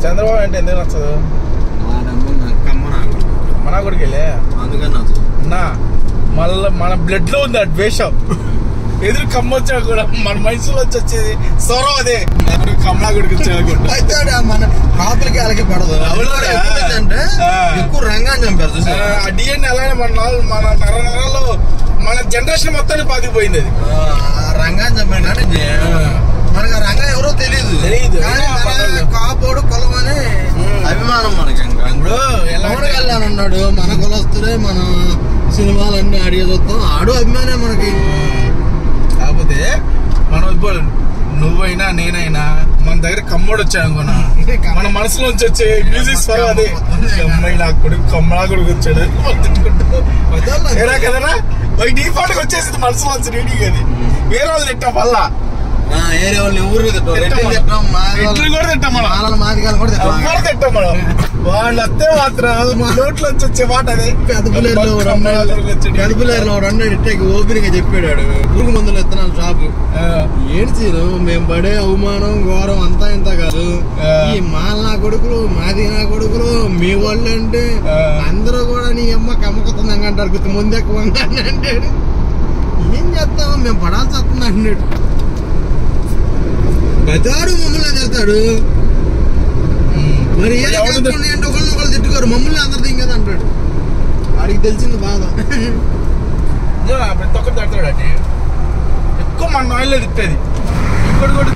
చంద్రబాబు అంటే ఎందుకు నచ్చదు? మన కొడుకు వెళ్ళే అందుకని నచ్చదు. మళ్ళీ మన బ్లడ్ లో ఉంది ఆ ద్వేషం. ఎదురు కమ్మ వచ్చా కూడా మన మనుషులు వచ్చేది సొరవ అదే కమలా కొడుకు వచ్చా మన కాపులకి వాళ్ళకి పడదు. అంటే ఎక్కువ రంగాన్ని చంపారు. ఆ డిఎన్ఏ అలానే మన నరాల్లో మన జనరేషన్ మొత్తాన్ని పాతిపోయింది. అది రంగాన్ని చంపాడు కానీ మనకు ఆ రంగం ఎవరో తెలియదు. కాపోడు కులం అని అభిమానం మనకి. ఇప్పుడు ఎవరికి వెళ్ళానన్నాడు మన కులస్తుడే మన సినిమాలన్నీ ఆడియో చూస్తాం. ఆడు అభిమానే మనకి. కాకపోతే మనం నువ్వైనా నేనైనా మన దగ్గర కమ్మోడు వచ్చాడు అనుకున్నా, మన మనసులోంచి వచ్చే మ్యూజిక్ స్వరం అదే. అమ్మాయి నా కొడుకు కమ్మలా కొడుకు వచ్చాడు తిట్టుకుంటా కదరా డిఫాల్ట్ గా వచ్చేసింది మనసులోంచి రీడింగ్. అది వేరే వాళ్ళు తిట్టాం మళ్ళా ఏరే వాళ్ళు ఎవరు తిట్టాం కూడా తిట్టాం మనం. మాదిగాలు కూడా తిట్టాం మనం. వాళ్ళు వస్తే మాత్రం నోట్లోంచి వచ్చే మాట అదే. పెదపులేరులో రన్నాడు ఓపెనింగ్ గా చెప్పాడు పురుగు మందులు విత్తనాలు షాపు. ఏడ్చి మేము పడే అవమానం ఘోరం అంతా ఇంత కాదు. ఈ నా కొడుకులు మాది నా కొడుకులు మీ వాళ్ళు అంటే అందరూ కూడా నీ అమ్మ కమ్మకొస్తుంది అంటారు. గుర్తు ముందెక్కువ అంటాడు. ఏం చేస్తామో మేము పడాల్సి వస్తుంది అంటున్నాడు. బతాడు మమ్మల్ని చేస్తాడు. మరి అంటే ఒకళ్ళు తిట్టుకోరు మమ్మల్ని అందరు దింగదు అంటాడు. వాడికి తెలిసింది బాధ. ప్రతి ఒక్కరు తిడతాడు అంటే ఎక్కువ మన నాయల్లో తిట్టేది. ఇంకోటి కూడా